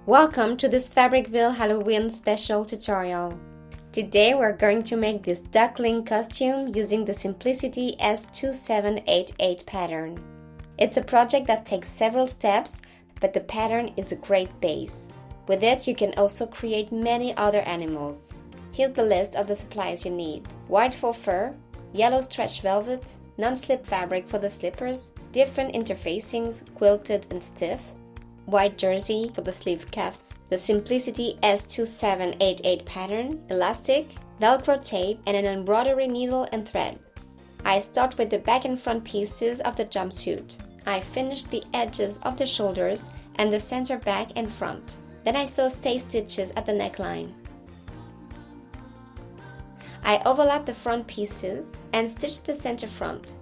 Welcome to this Fabricville Halloween special tutorial. Today we're going to make this duckling costume using the Simplicity S2788 pattern. It's a project that takes several steps, but the pattern is a great base. With it you can also create many other animals. Here's the list of the supplies you need. White faux fur, yellow stretch velvet, non-slip fabric for the slippers, different interfacings, quilted and stiff, white jersey for the sleeve cuffs, the Simplicity S2788 pattern, elastic, velcro tape, and an embroidery needle and thread. I start with the back and front pieces of the jumpsuit. I finish the edges of the shoulders and the center back and front. Then I sew stay stitches at the neckline. I overlap the front pieces and stitch the center front.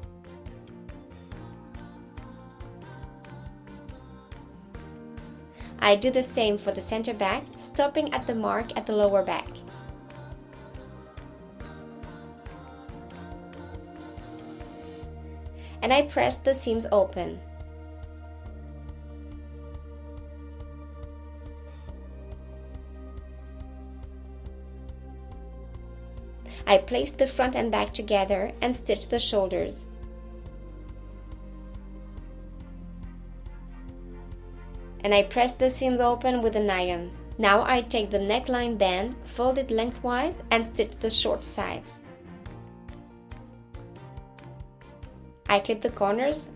I do the same for the center back, stopping at the mark at the lower back. And I press the seams open. I place the front and back together and stitch the shoulders. And I press the seams open with an iron. Now I take the neckline band, fold it lengthwise and stitch the short sides. I clip the corners,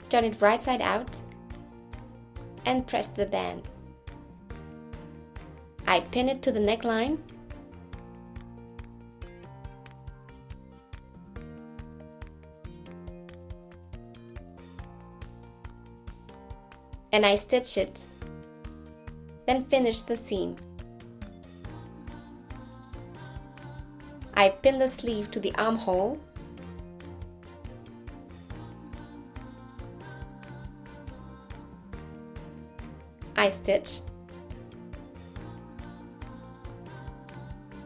turn it right side out and press the band. I pin it to the neckline . And I stitch it, then finish the seam. I pin the sleeve to the armhole, I stitch,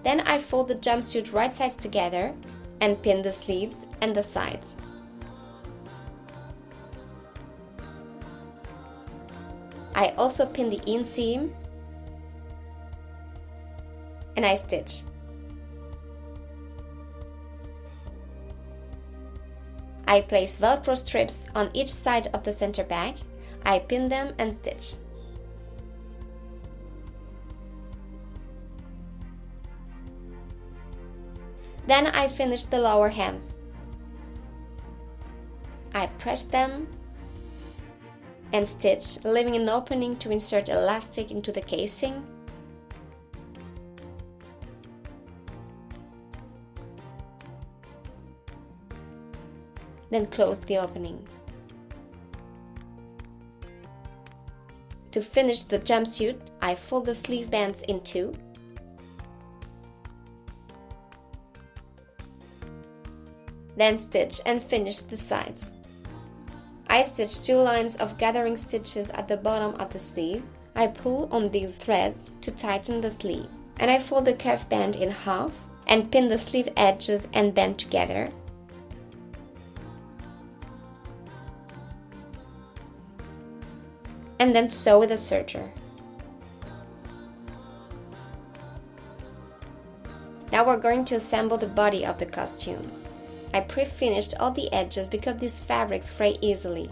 then I fold the jumpsuit right sides together and pin the sleeves and the sides. I also pin the inseam and I stitch. I place velcro strips on each side of the center back. I pin them and stitch. Then I finish the lower hems. I press them and stitch, leaving an opening to insert elastic into the casing. Then close the opening. To finish the jumpsuit, I fold the sleeve bands in two. Then stitch and finish the sides. I stitch two lines of gathering stitches at the bottom of the sleeve. I pull on these threads to tighten the sleeve. And I fold the cuff band in half and pin the sleeve edges and band together. And then sew with a serger. Now we're going to assemble the body of the costume. I pre-finished all the edges because these fabrics fray easily.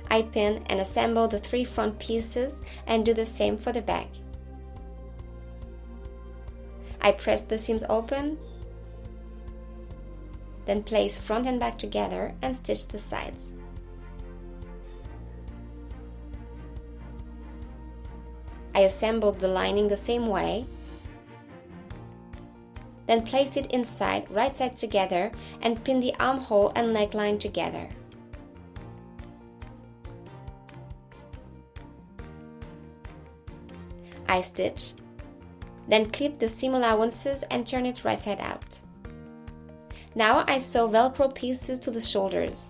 I pin and assemble the three front pieces and do the same for the back. I press the seams open, then place front and back together and stitch the sides. I assembled the lining the same way, then place it inside, right sides together, and pin the armhole and neckline together. I stitch, then clip the seam allowances and turn it right side out. Now I sew velcro pieces to the shoulders.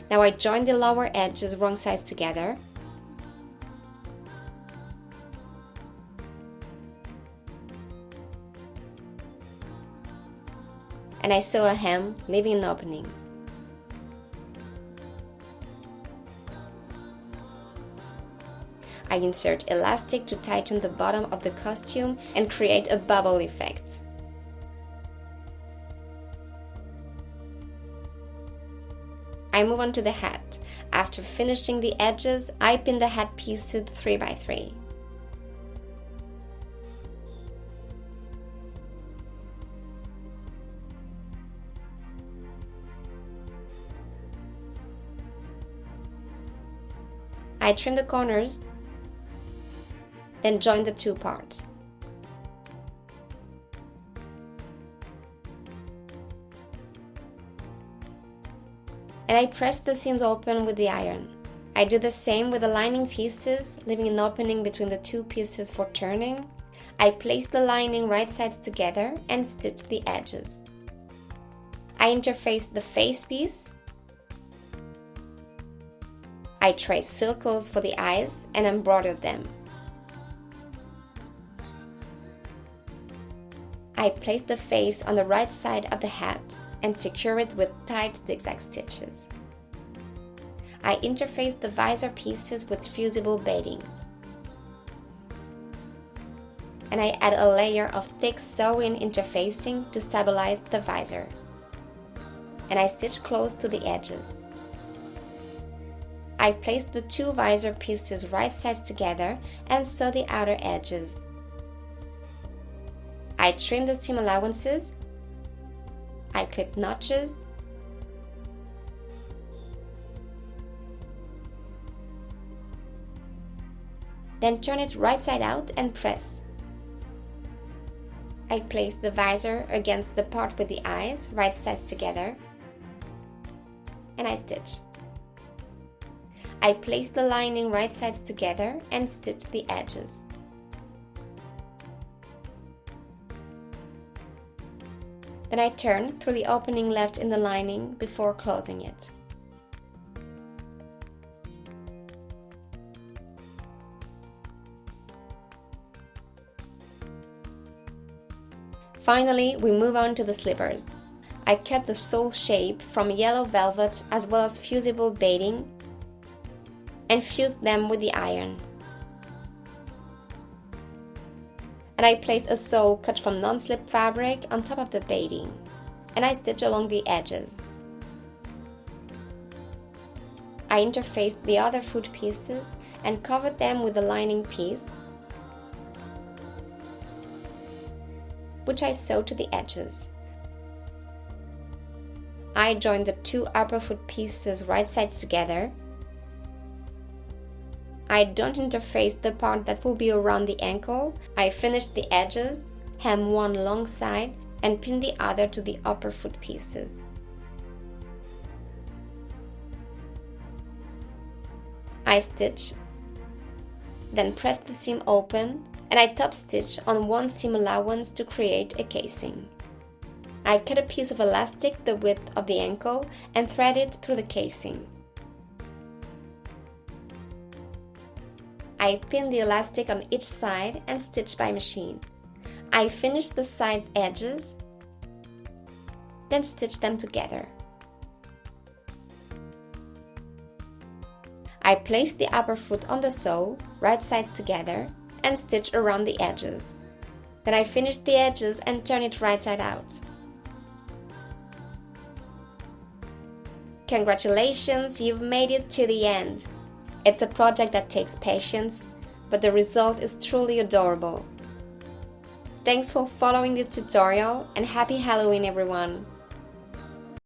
Now I join the lower edges wrong sides together. and I sew a hem, leaving an opening. I insert elastic to tighten the bottom of the costume and create a bubble effect. I move on to the hat. After finishing the edges, I pin the hat piece to the 3x3. I trim the corners, then join the two parts. And I press the seams open with the iron. I do the same with the lining pieces, leaving an opening between the two pieces for turning. I place the lining right sides together and stitch the edges. I interface the face piece. I trace circles for the eyes and embroider them. I place the face on the right side of the hat and secure it with tight zigzag stitches. I interface the visor pieces with fusible beading. And I add a layer of thick sew-in interfacing to stabilize the visor. And I stitch close to the edges. I place the two visor pieces right sides together and sew the outer edges. I trim the seam allowances. I clip notches. Then turn it right side out and press. I place the visor against the part with the eyes, right sides together, and I stitch. I place the lining right sides together and stitch the edges. Then I turn through the opening left in the lining before closing it. Finally, we move on to the slippers. I cut the sole shape from yellow velvet as well as fusible beading and fused them with the iron. And I placed a sole cut from non-slip fabric on top of the beading, and I stitch along the edges. I interfaced the other foot pieces and covered them with the lining piece, which I sewed to the edges. I joined the two upper foot pieces right sides together. I don't interface the part that will be around the ankle. I finished the edges, hem one long side, and pin the other to the upper foot pieces. I stitch, then press the seam open, and I top stitch on one seam allowance to create a casing. I cut a piece of elastic the width of the ankle and thread it through the casing. I pin the elastic on each side and stitch by machine. I finish the side edges, then stitch them together. I place the upper foot on the sole, right sides together, and stitch around the edges. Then I finish the edges and turn it right side out. Congratulations, you've made it to the end! It's a project that takes patience, but the result is truly adorable. Thanks for following this tutorial and happy Halloween everyone!